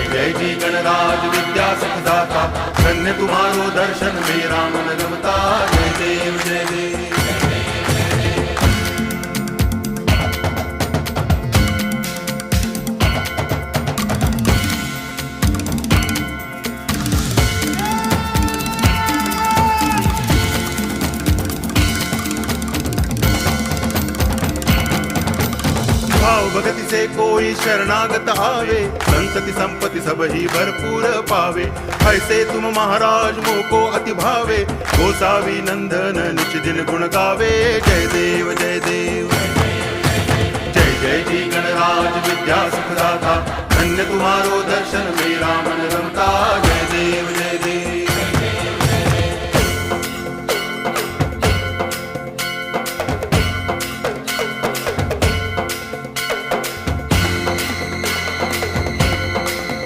जय जी गणराज विद्या सुखदाता, धन्य तुम्हारो दर्शन मेरा मन रमता। जय देव जय देव। भाव भगति से कोई शरणागत आवे, संतति संपत्ति सब ही भरपूर पावे। ऐसे तुम महाराज मोको अति भावे, गोसावी नंदन निच दिन गुण गावे। जय देव जय देव। जय जय जी गणराज विद्या सुखदाता, धन्य तुम्हारो दर्शन मेरा